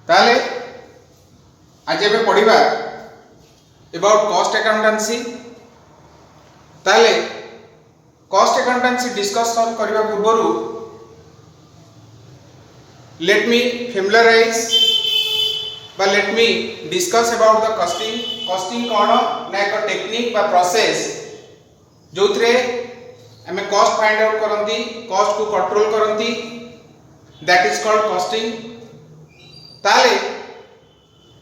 ताले आज एबे पढ़िबा अबाउट कॉस्ट अकाउंटेंसी। ताले कॉस्ट अकाउंटेंसी डिस्कशन करने पूर्व लेट मी फेमिलियराइज बा let me discuss about the costing. Costing कौन ना एक टेक्निक बा प्रोसेस जो थे आम कॉस्ट फाइंड आउट करती, कॉस्ट को कंट्रोल करती, दैट इज कॉल्ड कॉस्टिंग। ताले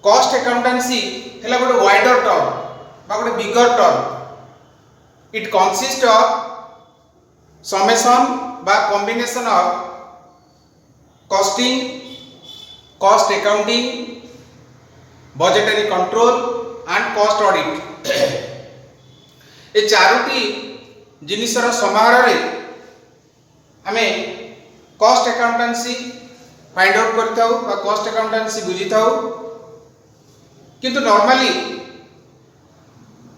कॉस्ट अकाउंटेंसी है गोटे वाइडर टर्म बा गोटे bigger term. It consist of summation बा combination of costing, cost accounting, budgetary control and cost audit. ये चारोटी जिनिसर समाहार रे आमे कॉस्ट अकाउंटेंसी फाइंड आउट करथाउ बा कॉस्ट अकाउंटेंसी बुझिथाउ। किंतु नॉर्मली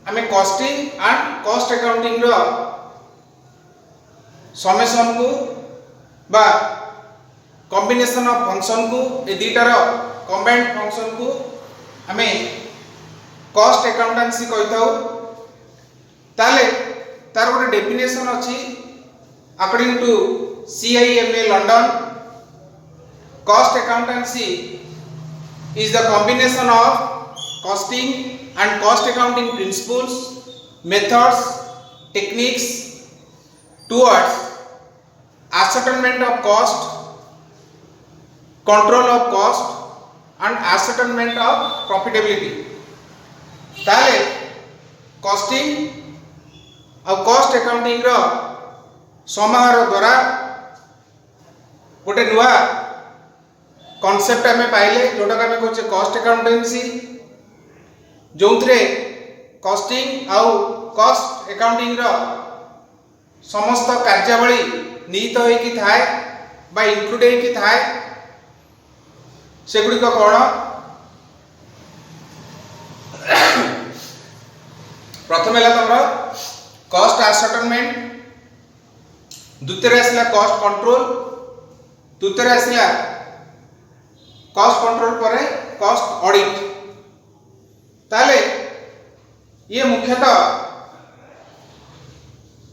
आमे कॉस्टिंग एंड कॉस्ट अकाउंटिंग रो समेशन को बा कॉम्बिनेशन ऑफ फंक्शन को ए दीटार कंबाइंड फंक्शन को आमे कॉस्ट अकाउंटेंसी कहिथाउ। ताले तार गोटे डेफिनेशन अछि according to CIMA London. Cost accountancy is the combination of costing and cost accounting principles, methods, techniques towards ascertainment of cost, control of cost and ascertainment of profitability। ताले costing और cost accounting रो समाहार द्वारा गोटे नुआ concept आम पाइले जोटा आम कहे कॉस्ट अकाउंटेंसी, जो कॉस्टिंग आउ कॉस्ट अकाउंटिंग रो समस्त कार्यावली निहित होइकी थाए बा इंक्लूड होइकी थाए। सेगुड़ी कौन प्रथम है तुम कॉस्ट आसर्टेनमेंट, द्वितीय आसला कॉस्ट कंट्रोल, तृतीय आसला कॉस्ट कंट्रोल पर कॉस्ट ऑडिट। ताले ये मुख्यतः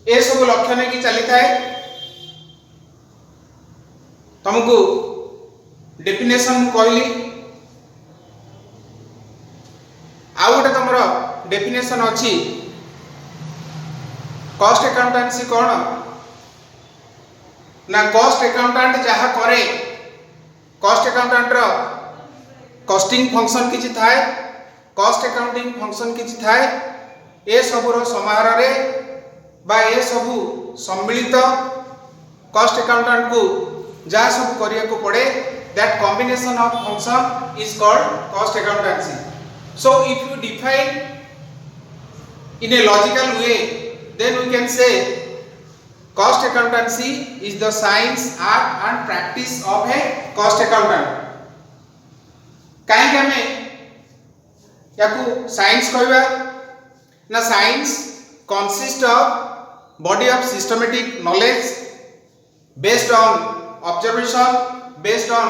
ये सब लक्ष्य नहीं कि चली थाए। तुमको डेफिनेशन कहली आउ गोटे तुम डेफिनेशन अच्छी कॉस्ट अकाउंटेंसी कौन ना कॉस्ट अकाउंटेंट जहाँ करे कॉस्ट अकाउंटेंट रो कॉस्टिंग फंक्शन किछि थाए, कॉस्ट अकाउंटिंग फंक्शन किछि थाए। ए सबुर समाहार रे बा ए सबु सम्मिलित कॉस्ट अकाउंटेंट को जहाँ सब करिया को पड़े that combination of function is called cost accountancy. So if you define in a logical way then we can say cost accountancy is the science, art and practice of a cost accountant। कहीं हमें याकू science कहबा ना science consist of body of systematic knowledge based on observation, based on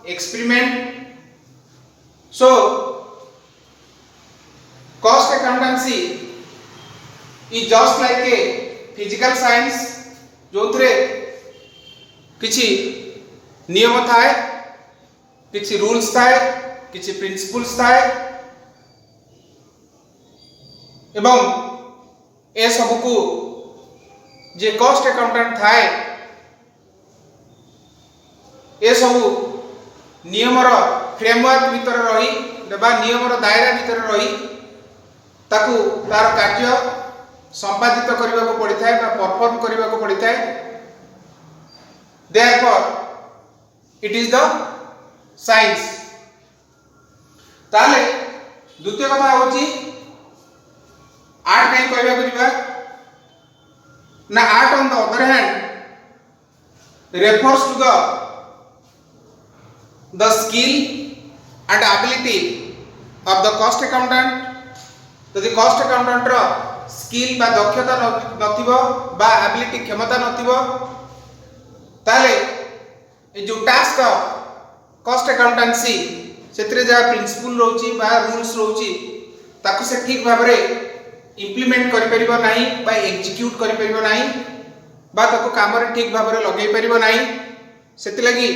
experiment. So cost accountancy is just like a physical science जो थे किछि नियम थाए, किछि रूल्स थाए, किछि प्रिंसिपल्स थाए एवं ए सब को जे कॉस्ट अकाउंटेंट थाए ए सब नियमर फ्रेमवर्क भीतर रही बा नियमर दायरा भीतर रही ताकू तार कार्य संपादित करने को पड़ी थाए बा परफॉर्म करने को पड़ी थाए। Therefore it is the science. ताले द्वितीय कथा होची आर्ट कहीं कहबा करिबा ना art on the other hand refers to the skill and ability of the cost accountant. यदि कॉस्ट अकाउंटेंट रो स्किल बा दक्षता नथिबो बा एबिलिटी क्षमता नथिबो ताले ए जो टास्क कॉस्ट अकाउंटेंसी से जहाँ प्रिंसिपल रोची बा रूल्स रोची ताकू से ठीक भाव में इम्प्लीमेंट करि परिबो नाही बा एग्जीक्यूट करि परिबो नाही बा ताकू काम रे ठीक भाव में लगे परिबो नाही सेति लगी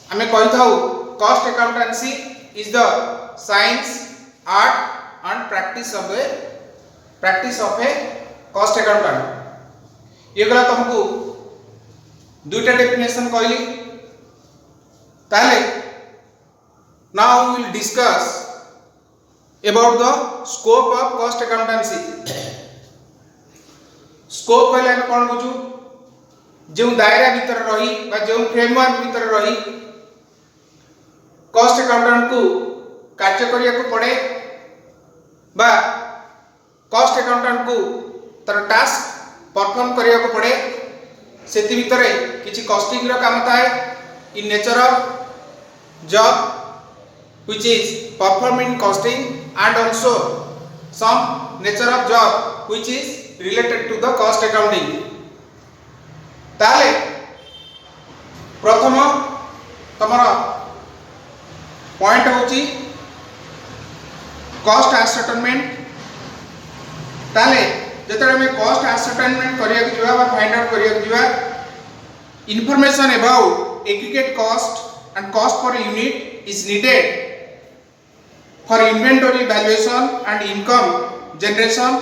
हमें कहि थाउ cost accountancy is the science art and practice of a cost accountant. ये गला तुमको दुईटा डेफिनेशन कहली ताले now we will discuss about the scope of cost accountancy. Scope कहले हम कोन बुझू जो दायरा भीतर रही बा जो फ्रेमवर्क भीतर रही कॉस्ट अकाउंटेंट को कार्य करिया को पड़े बा कॉस्ट अकाउंटेंट को तर टास्क परफॉर्म करिया को पड़े सेति भीतर किछि कॉस्टिंग रो काम थाए in nature of job which is performing costing and also some nature of job which is related to the cost accounting। ताले प्रथम तमरा पॉइंट होची कॉस्ट एसेटमेंट। ताले जतरे हमें कॉस्ट एसेटमेंट करिया के जीवा बा फाइंड आउट करिया के जीवा information about aggregate cost and cost per unit is needed for inventory valuation and income generation।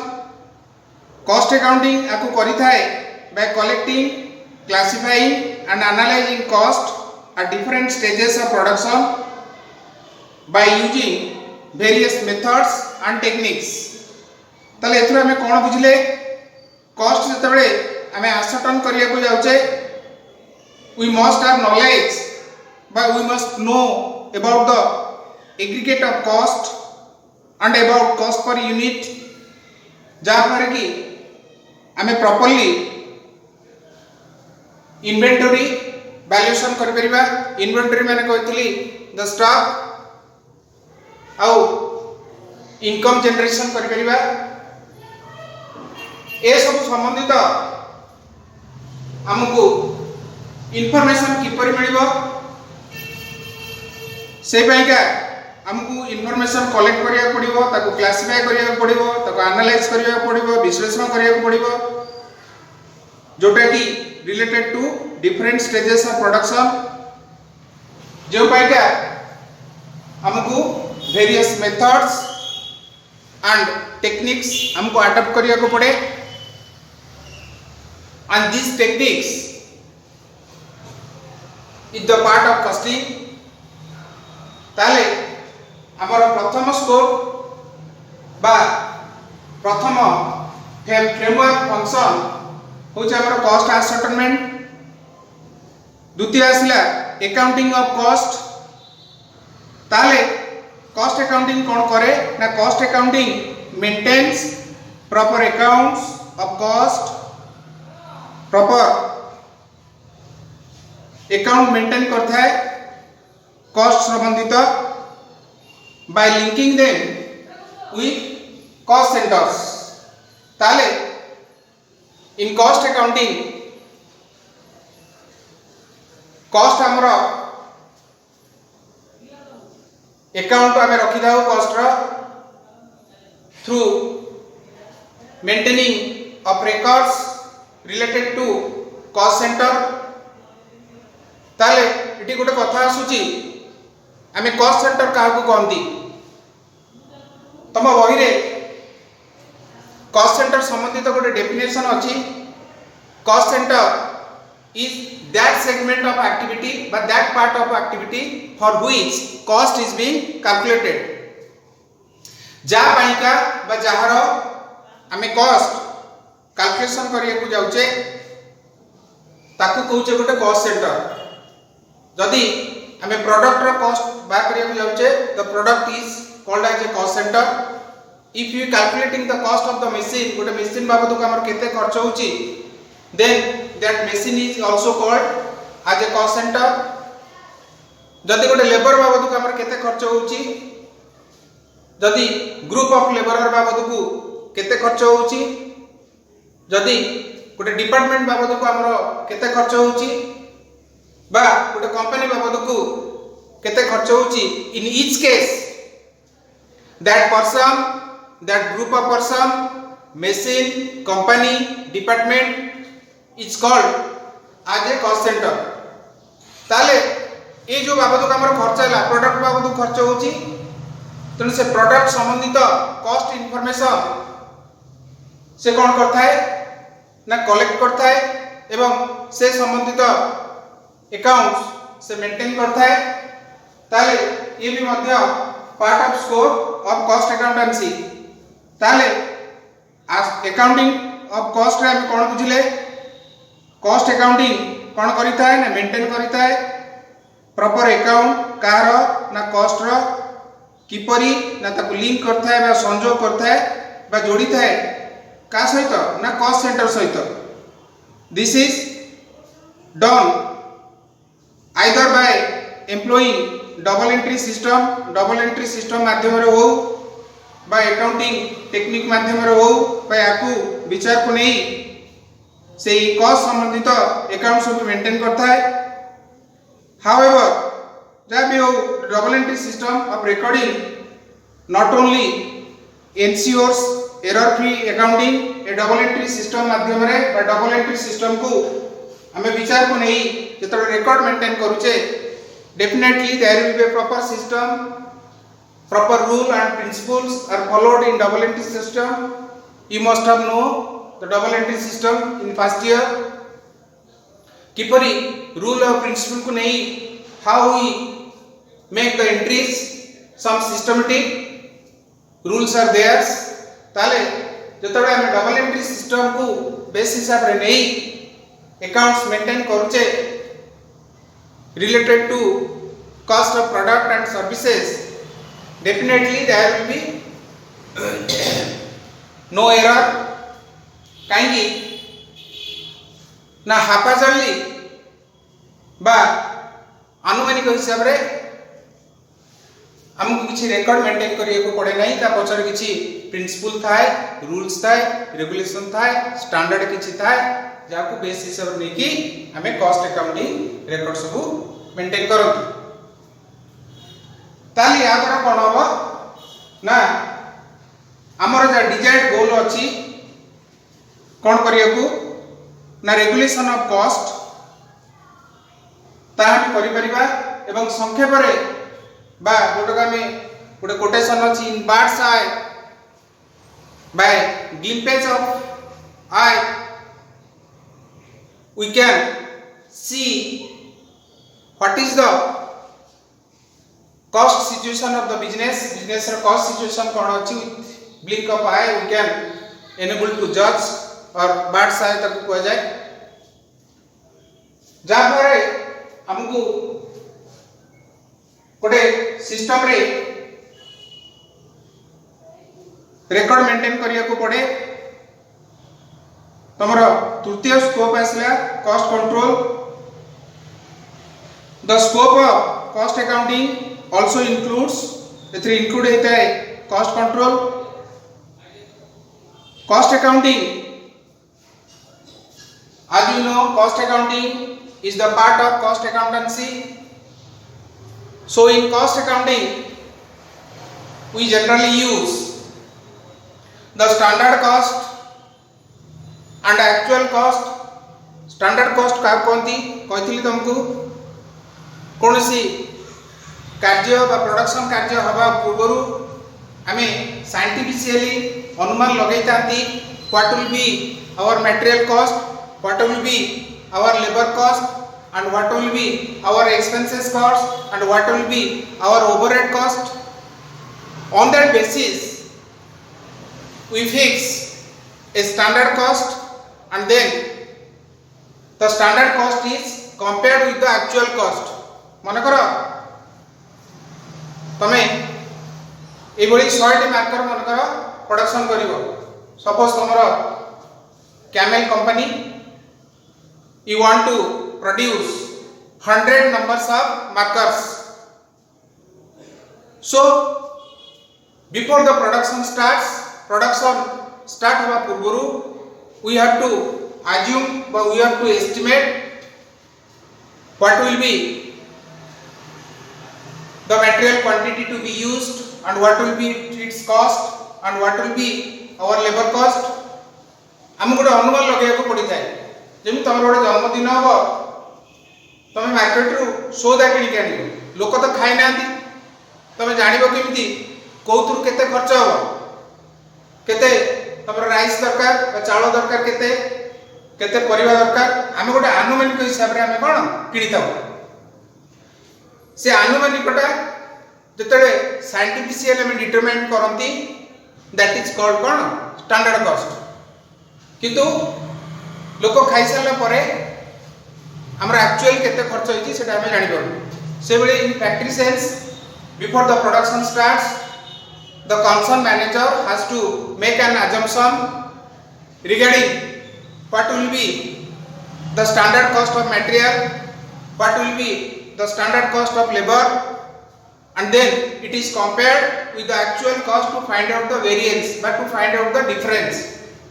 cost accounting आपको करी थाए by collecting, classifying and analyzing cost at different stages of production by using various methods and techniques। तले एथुर हमें कोन बुझले cost जतबेले हमें ascertain करिया को जाउचे we must have knowledge but we must know about the aggregate of cost and about cost per unit जहाँ पर कि हमें प्रॉपर्ली इन्वेंटरी वैल्यूएशन कर परिबा। इन्वेंटरी माने कहतली द स्टॉक आउ इनकम जनरेशन कर परिबा। ए सब संबंधित हमको इंफॉर्मेशन किपरि मिलिबो से पाइका हमको इन्फॉर्मेशन कलेक्ट करिया पड़िबो ताको क्लासिफाई करिया पड़िबो ताको एनालाइज करिया पड़िबो विश्लेषण करिया पड़िबो जोटा कि related to different stages of production जो पाइका हमको वेरियस मेथड्स एंड टेक्निक्स हमको अडॉप्ट करिया को पड़े and this techniques is the part of costing. ताले हमारा प्रथम स्कोप बा प्रथम फ्रेमवर्क फंक्शन होचे हमारा कॉस्ट एसेटमेंट। द्वितीय आसिला अकाउंटिंग ऑफ कॉस्ट। ताले कॉस्ट अकाउंटिंग कौन करे ना cost accounting maintains proper accounts of cost. Proper account maintain करता है कॉस्ट संबंधित by linking them with cost centers। ताले in cost accounting cost हमरा अकाउंट आमे रखी दाउ कॉस्ट रो through maintaining of records related to cost centre. ताले इटी गोटे कथा आसुची आमे कॉस्ट सेंटर काहू कहती तुम बही रे कॉस्ट सेंटर संबंधित गोटे डेफिनेशन अच्छी। Cost centre is that segment of activity बा that part of activity for which cost is being calculated. जा पाइका बा जहार आमे कॉस्ट कैलकुलेशन करिया को जाउचे ताकू कहउचे गोटे कॉस्ट सेंटर। जदि हमें प्रोडक्ट रो कॉस्ट बा करिया को जाउचे the product is called as a cost centre. If you calculating the cost of the machine गोटे मशीन बाबत को हमर केते खर्च होची then that machine is also called as a cost centre. जदि गोटे लेबर बाबत को हमर केते खर्च होची जदि ग्रुप ऑफ लेबर बाबत को केते खर्च होची जदि गोटे डिपार्टमेंट बाबत को हमर केते खर्च होची बा गोटे कंपनी बाबत को केते खर्च होची in each case that person that group of person machine company department is called as a cost center ताले ये जो बाबद का हमर खर्च है प्रोडक्ट बाबद खर्च होची तेणु से प्रोडक्ट संबंधित कॉस्ट इनफॉरमेशन से कौन करता है ना कलेक्ट करता है एवं से संबंधित अकाउंट्स से मेंटेन करता है ताले ये भी मध्य part of scope of cost accountancy ताले अकाउंटिंग ऑफ कॉस्ट रे हम कौन बुझिले कॉस्ट अकाउंटिंग कौन करिता है ना मेंटेन करिता है प्रॉपर अकाउंट कार ना कॉस्ट रो किपरि ना ताको लिंक करता है बा संयोग करता है बा जोड़ीता है का सहित ना कॉस्ट सेंटर सहित this is done either bye employing double entry system माध्यम रे हो बा अकाउंटिंग टेक्निक माध्यम रे हो बा याकू विचार को नहीं से कॉस्ट संबंधित अकाउंट सब मेंटेन करता है हाउएवर जब भी हो double entry system of recording not only ensures error free accounting A double entry system माध्यम रे बा डबल एंट्री सिस्टम को हमें विचार को नहीं जेतो रिकॉर्ड मेंटेन करूचे definitely there will be a proper system proper rule and principles are followed in double entry system. You must have know the double entry system in first year. Kipari rule or principle को नहीं how we make the entries some systematic rules are theirs. ताले जतबे हमें double entry system को base हिसाब रे नहीं accounts maintain करूचे related to cost of product and services. Definitely there will be no error कहीं ना haphazardly बा अनुमानिक हिसाब रे हमको किसी रिकॉर्ड मेंटेन करिए को पड़े नहीं ता पछर किसी प्रिंसिपल थाए रूल्स थाए रेगुलेशन थाए स्टैंडर्ड किसी थाए जाको बेस हिसाब रे कि हमें कॉस्ट अकाउंटिंग रिकॉर्ड सब मेंटेन करब ताली या द्वारा कौन हम ना आमर जो डिजायर्ड गोल अच्छी कौन करिया को ना रेगुलेशन ऑफ कॉस्ट ताहा करि परिबा एवं संक्षेप रे बा गोटका में गोटे कोटेशन अछि in bards I by glimpses of I we can see what is the cost situation of the business ର cost situation कौन अछि with blink of eye we can enable to judge और bird's eye तक को जाए जहां पर हमको कोटे सिस्टम रे रिकॉर्ड मेंटेन करिया को पड़े तमरो तृतीय स्कोप आसला cost control the scope of cost accounting also includes include होता है cost control cost accounting as you know cost accounting is the part of cost accountancy so in cost accounting we generally use the standard cost and actual cost standard cost का कोनती कहथिली तुमको कोनसी कार्य बा production कार्य हवा पूर्व आमे scientifically अनुमान लगैतांती what will be our material cost what will be our labour cost and what will be our expenses cost and what will be our overhead cost on that basis we fix a standard cost and then the standard cost is compared with the actual cost मन करो तमे ए बड़ी 100 T मार्कर मन करो production करिवो suppose तमरो Camel company you want to produce 100 numbers of markers so before the production start hova purbaru we have to assume but we have to estimate what will be the material quantity to be used and what will be its cost and what will be our labor cost हम गोटे अनुमान लगे पड़ी थाए जमी तुम गोटे जन्मदिन हम तुम मार्केट रु सौदा किणिक आण लोक तो खाई ना तुम जान केमी कौथु केते खर्च हम केते तुम राइस दरकार चाउल दरकार केते केते परिवा दरकार आम गोटे आनुमानिक हिसाब से आम कौन किणी था से आनुमानिकटा जिते साइंटिफिशियल आम डिटरमाइन करती दैट इज कॉल्ड कौन स्टैंडर्ड कॉस्ट किंतु लोक खाई सारा पर आमर एक्चुअल केते खर्च होती से आम जापर से बेले in factory sales before the production starts the concern manager has to make an assumption regarding what will be the standard cost of material, what will be the standard cost of labor, and then it is compared with the actual cost to find out the variance but to find out the difference.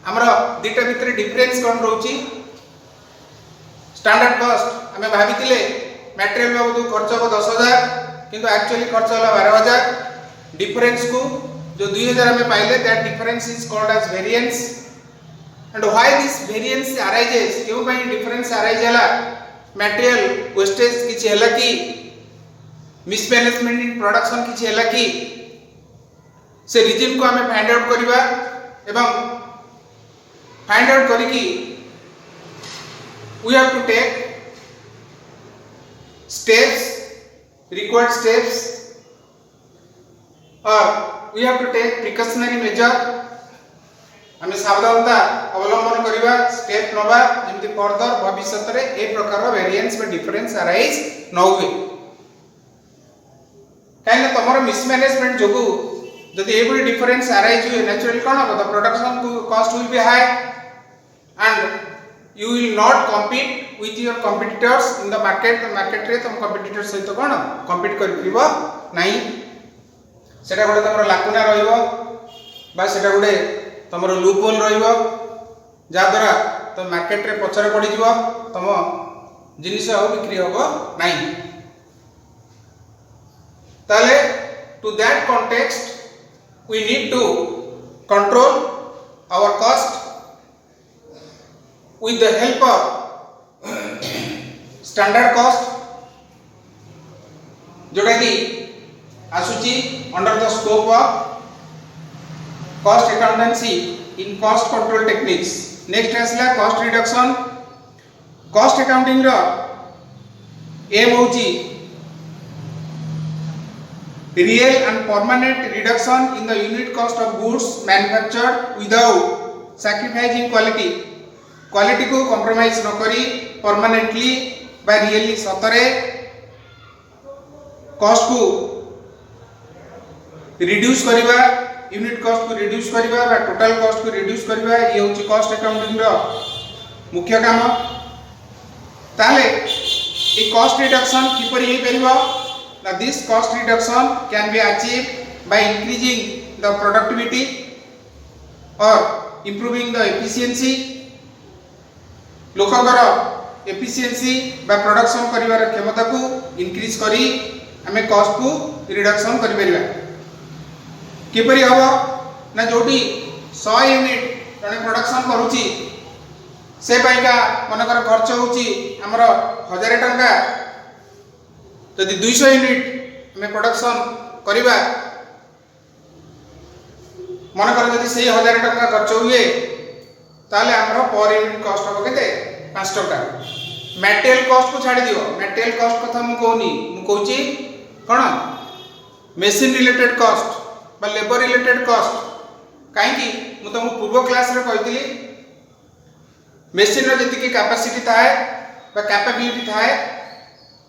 हमरा दुटा भितर difference कौन रोची standard cost आम भाई material बाबद खर्च हम 10,000 किंतु actually खर्च है 12,000 डिफरेंस को जो 2,000 आम पाइले that difference is called as variance and why this variance arises क्यों भाई डिफरेंस अराइज हला मटेरियल वेस्टेज किछि हला कि मिसमैनेजमेंट इन प्रोडक्शन किछि हला कि से रीजन को आम फाइंड आउट करबा एवं फाइंड आउट करिकी we have to take steps required steps और we have to take precautionary measure आम सावधानता अवलंबन करवा स्टेप नवा जमी फर्दर भविष्य में ए प्रकार वेरिएंस डिफरेंस अराइज न हुए कहीं तुम मिसमैनेजमेंट जो जदि ये डिफरेंस अराइज हुए नेचुरली कौन हम the production cost will be high and you will not compete with your competitors in the market रे तुम कॉम्पिटिटर सहित कौन कॉम्पीट कर नहीं सेटा गोटे तुम लाकुना रोटा गोटे तुम लूप होल रद्वारा तुम मार्केट रे पछरे पड़ तुम जिनिस बिक्री हम नहीं ताले to that context we need to control our cost with the help of standard cost जोटा कि आसुची under the scope of cost accountancy in cost control techniques next आसला कॉस्ट रिडक्शन कॉस्ट अकाउंटिंग रो एम होची real and permanent reduction in the unit cost of goods manufactured without sacrificing quality quality को compromise न करी permanently by really सतरे cost को reduce करिबा unit cost को reduce करिबा बा total cost को reduce करिबा ये होची cost accounting रो मुख्य काम ताले ए cost reduction किपरि hey परिबा Now this cost reduction can be achieved by increasing the productivity or improving the efficiency. लोकंगर efficiency by production करिवार क्षमता को increase करी हमें cost को reduction करि परिबा किपरि हबो ना जोटी 100 यूनिट जने प्रोडक्शन करूची से पाइका मनकर खर्च होची हमर 1000 टंका जदि 200 यूनिट में प्रोडक्शन करिबा मन कर जदि से 1000 टंका खर्च हुए ताले हमर पर यूनिट कॉस्ट हो केते 5 टंका मटेरियल कॉस्ट को छाड़ी दियो मटेरियल कॉस्ट कथा मु कहूनी मु कहूची कोन मशीन रिलेटेड कॉस्ट बा लेबर रिलेटेड कॉस्ट काहे कि मु तुम पूर्व क्लास रे कहितली मशीन रो जति की कैपेसिटी थाए बा कैपेबिलिटी थाए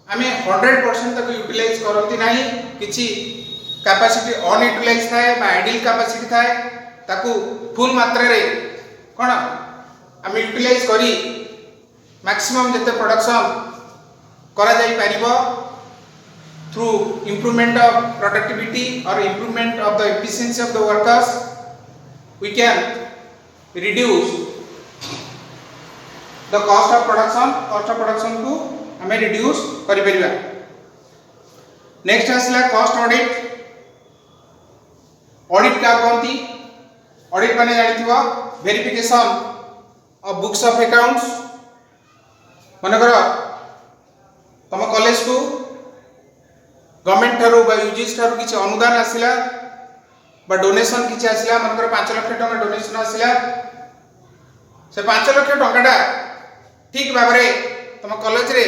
आमे 100% तक यूटिलाइज करती नाही किछि कैपेसिटी अनयूटिलाइज थाए बा आइडल कैपेसिटी थाए ताकू फुल मात्रा रे कोन आमे यूटिलाइज करी मैक्सिमम जते प्रोडक्शन करा जाई परिबो थ्रू इंप्रूवमेंट ऑफ प्रोडक्टिविटी और improvement of the efficiency of the workers we can reduce the cost of production को हमें रिड्यूस करि परिबा नेक्स्ट आसला कॉस्ट ऑडिट। ऑडिट क्या कहती? ऑडिट माने जानिथिबो verification of books of accounts. मनकर तुम कॉलेज को गवर्नमेंट ठारू बा यूजीसी ठारू किछि अनुदान आसिला बा डोनेशन किछि आसिला, मनकर 5 लाख टका डोनेशन आसिला, से 5 लाख टका ठीक भाव में तुम कॉलेज रे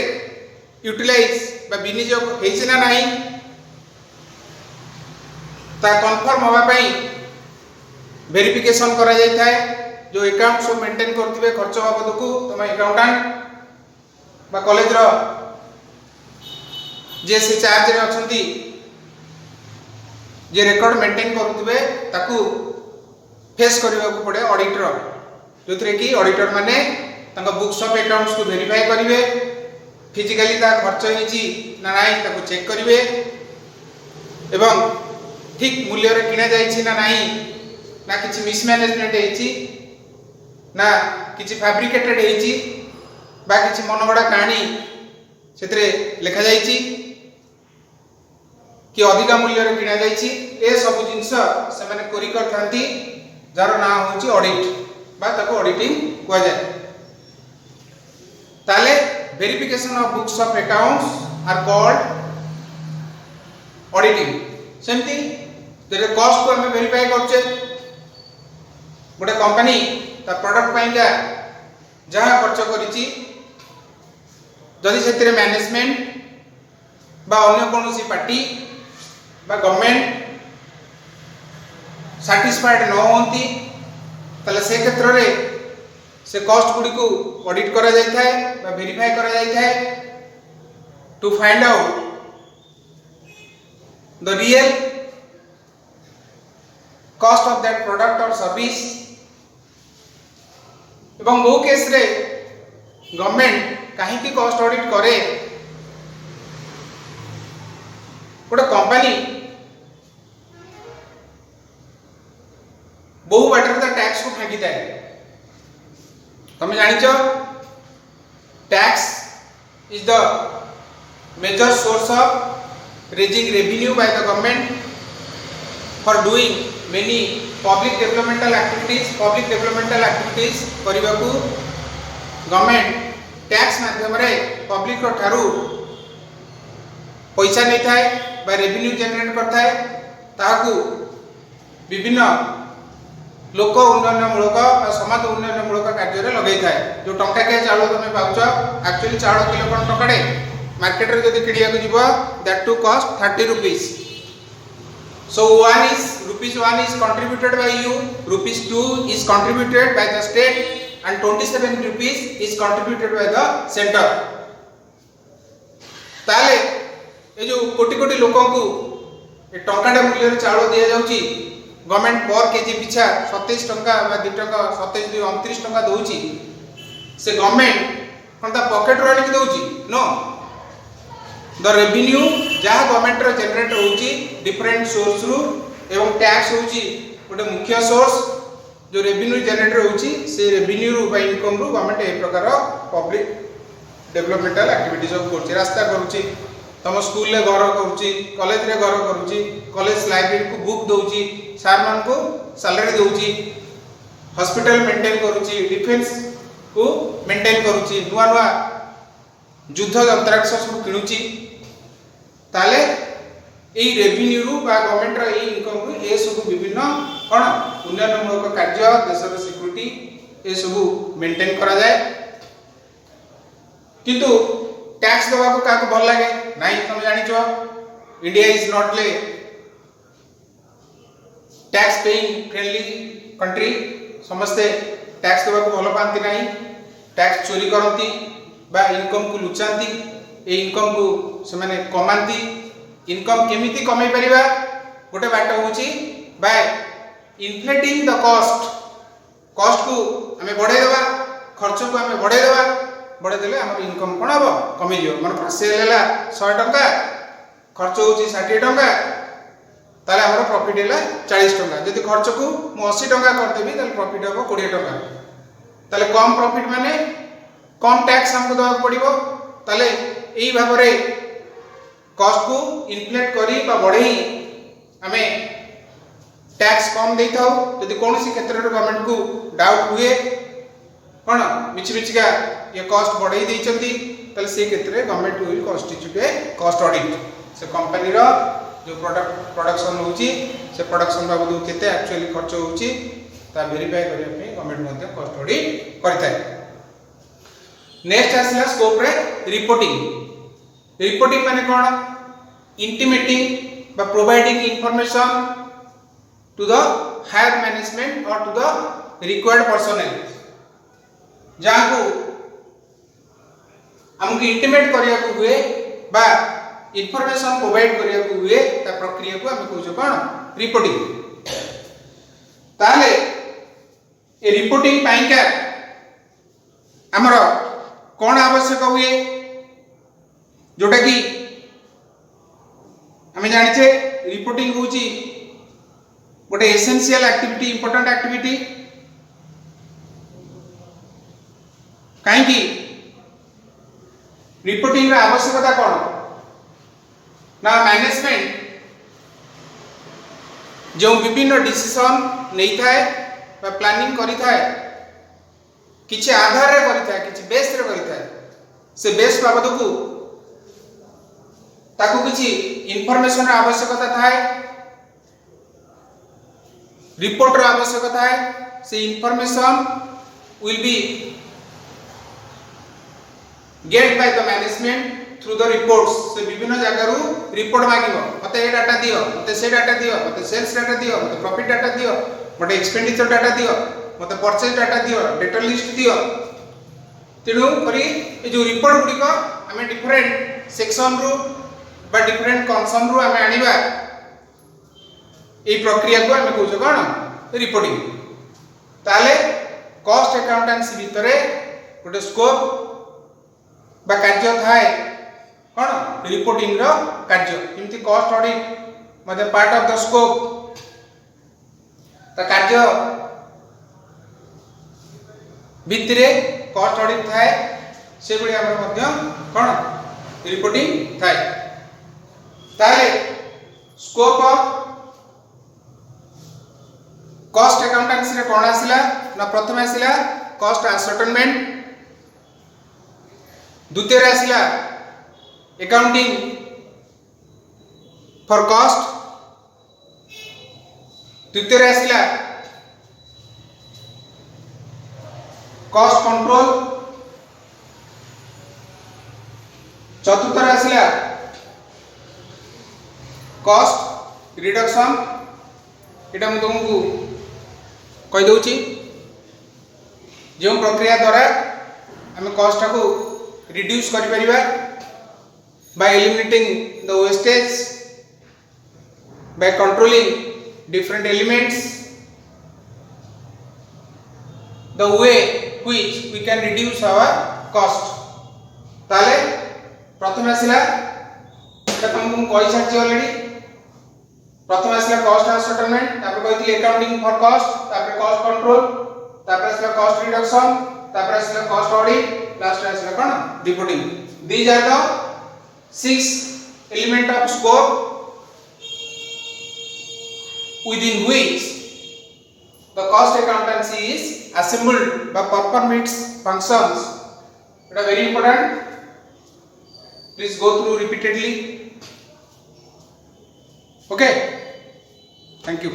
यूटिलाइज बा विनियोग होइछि ना नाही ता कन्फर्म होबा पई वेरिफिकेशन करा जाय थाए। जो अकाउंट सब मेंटेन करथिबे खर्च बाबद को तुम अकाउंटेंट बा कॉलेज रो जे से चार्ज रे अछंती जे रिकॉर्ड मेंटेन करथिबे ताकू फेस करबा को पड़े ऑडिटर, जोथरे कि ऑडिटर माने तांका बुक्स ऑफ अकाउंट्स को वेरीफाई करिवे, फिजिकली ता खर्च होईची ना नाही ताकू चेक करिवे एवं ठीक मूल्य रे किना जाईची ना नाही, ना किछि मिसमैनेजमेंट हेची ना किछि फैब्रिकेटेड हेची बा किछि मनगड़ा कहानी सेतरे लिखा जाईची कि अधिका मूल्य रे किना जाईची। ए सब जिंस से माने कोरी करथांती जार ना होची ऑडिट बा ताको ऑडिटिंग कोआ जाय। ताले verification of books of accounts are called auditing. सेमती जे कॉस्ट को हम वेरीफाई करछे, गोटे कंपनी ता प्रोडक्ट पाइका जहाँ खर्च करिछि जदि सेतिरे मैनेजमेंट बा अन्य कोनोसी पार्टी बा गवर्नमेंट सैटिस्फाइड न होंती तले से क्षेत्र रे से कॉस्ट गुडी को ऑडिट करा जाय थाए बा वेरीफाई करा जाय थाए to find out the real cost of that product or service. एवं वो केस रे गवर्नमेंट काहे की कॉस्ट ऑडिट करे, गोटे कंपनी बहु बाटर ता टैक्स को फांकी थाए। तुम जानिଛ tax is the major source of raising revenue by the government for doing many public developmental activities करबा को गवर्नमेंट टैक्स माध्यम रे पब्लिक रो ठारू पैसा नै थाए बा रेवेन्यू जनरेट करथाए, ताहाकू विभिन्न लोक उन्नयनमूलक और समाज उन्नयनमूलक कार्य रे लगै थाए। जो टंका के चाउल तुम पाउछ एक्चुअली चाउल किलो कोन टकाडे मार्केट रे जदी किडिया को जीव that to cost 30 rupees. So one is contributed by you, rupees 2 is contributed by the state and 27 rupees is contributed by the center। ताले ए जो कोटी कोटी लोकों को ए टंकाडे मूल्य रे चाउल दिया जाउची, गवर्नमेंट पर केजी पिछा 27 टंका बा 2 टंका 27 2 29 टंका दउची, से गवर्नमेंट कोन ता पॉकेट रो आनी दउची नो, द रेवेन्यू जहाँ गवर्नमेंट रो जनरेट होउची डिफरेंट सोर्स रु एवं टैक्स होउची गोटे मुख्य सोर्स जो रेवेन्यू जनरेट होउची से रेवेन्यू रु बा इनकम रु गवर्नमेंट ए प्रकार पब्लिक डेवलपमेंटल एक्टिविटीज ऑफ करची, रास्ता करूची, तम स्कूल ले घर करूची, कॉलेज रे घर करूची, कॉलेज लाइब्रेरी को बुक दउची, सर मान को सैलरी दउची, हॉस्पिटल मेंटेन करूची, डिफेंस को मेंटेन करूची, नुआ नुआ युद्ध यंत्रांश सब किणुची। ताले एई रेवेन्यू रु बा गवर्नमेंट रो एई इनकम रु ए सब विभिन्न कोन उन्नयनमूलक कार्य देशर सिक्युरिटी ए सब मेंटेन करा जाय। किंतु टैक्स देवा को का को भल लागे नाही, तुम जानिछो इंडिया इज नॉट ले टैक्स पेइंग फ्रेंडली कंट्री, समस्ते टैक्स देवा को भल पांती नाही, टैक्स चोरी करंती बा इनकम को लुचांती, ए इनकम को से माने कमांती। इनकम केमिति कमाई परिबा, गोटे बाट होची by inflating the cost, cost को हमें बढ़ाई देबा, खर्च को हमें बढ़ाई देबा, बढ़ाई देले हमर इनकम कोन हबो कमी जियो। मन सेल हैला 100 टंका खर्च होची 60 टंका ताले हमर प्रॉफिट हैला 40 टंका, जदि खर्च को मु 80 टंका कर देबी ताले प्रॉफिट हबो 20 टंका, ताले कम प्रॉफिट माने कम टैक्स हमको देबा पड़िबो। ताले एई भाबरे कॉस्ट को इन्फ्लेट करी बा बढ़ई आमे टैक्स कम देई थाउ यदि कोनोसी क्षेत्र रे गवर्नमेंट को डाउट हुए कोन मिछिका ये कॉस्ट बढ़ई देइचंती तले से क्षेत्र रे government will constitute A cost audit से कंपनी रो जो प्रोडक्शन होची से प्रोडक्शन बाबू केते एक्चुअली खर्च होची ता वेरीफाई करिया पे गवर्नमेंट मध्ये कॉस्ट ऑडिट करथाय। नेक्स्ट आसला स्कोप रे रिपोर्टिंग माने कोन इंटिमेटिंग बा providing information to the higher management or to the required personnel जहाँ को हमको इंटिमेट करिया को हुए बा इंफॉर्मेशन प्रोवाइड करिया को हुए ता प्रक्रिया को हम कहू कोन रिपोर्टिंग। ताले ए रिपोर्टिंग पाइका हमर कोन आवश्यक हुए जोटा कि हमें जानिछे रिपोर्टिंग होची गोटे एसेंशियल एक्टिविटी इंपोर्टेंट एक्टिविटी कहीं की रिपोर्टिंग रा आवश्यकता कोन ना मैनेजमेंट जो विभिन्न डिसीजन नहीं थाए बा प्लानिंग करी थाए किछि आधार रे करी थाए किछि बेस रे करी थाए से बेस बाबद को ताकू किछि इंफॉर्मेशन रा आवश्यकता थाए रिपोर्ट रा आवश्यकता है से information will be get by the management through the reports से विभिन्न जगह रु रिपोर्ट मागिबो मते ए डाटा दियो मते से डाटा दियो मते सेल्स डाटा दियो मते प्रॉफिट डाटा दियो मते एक्सपेंडिचर डाटा दियो मते परचेज डाटा दियो डेटा लिस्ट दियो तेणु करी ए जो रिपोर्ट गुडी को हमें डिफरेंट सेक्शन रु बा डिफरेंट कंसर्न रु हमें आनिबा ए प्रक्रिया को हमें कहू कोन रिपोर्टिंग। ताले कॉस्ट अकाउंटेंसी भितरे गोटे स्कोप बा कार्य थाए कोन रिपोर्टिंग रो कार्य किमती कॉस्ट ऑडिट मध्ये पार्ट ऑफ द स्कोप ता कार्य भितरे कॉस्ट ऑडिट थाए से बडी हमर मध्ये कोन रिपोर्टिंग थाए। ताले स्कोप ऑफ कॉस्ट अकाउंटेंसी रे कोन आसिला ना प्रथम आसिला कॉस्ट असर्टेनमेंट द्वितीय रे आसिला अकाउंटिंग फॉर कॉस्ट तृतीय रे आसिला कॉस्ट कंट्रोल चतुर्थ रे आसिला कॉस्ट रिडक्शन एटा हम तुमको कहि दउची जो प्रक्रिया द्वारा हम कॉस्ट को रिड्यूस करि परिबा by eliminating the wastage by controlling different elements the way which we can reduce our cost. ताले प्रथम आसिला एटा तुमको कहि साची ऑलरेडी प्रथम आसिला कॉस्ट असर्टेनमेंट तापर कहितले अकाउंटिंग फॉर कॉस्ट तापर कॉस्ट कंट्रोल तापर आसिला कॉस्ट रिडक्शन तापर आसिला कॉस्ट ऑडिट लास्ट आसिला कोन reporting. These are the 6 element of scope within which the cost accountancy is assembled by perform its functions. It is very important, please go through repeatedly. Okay, thank you.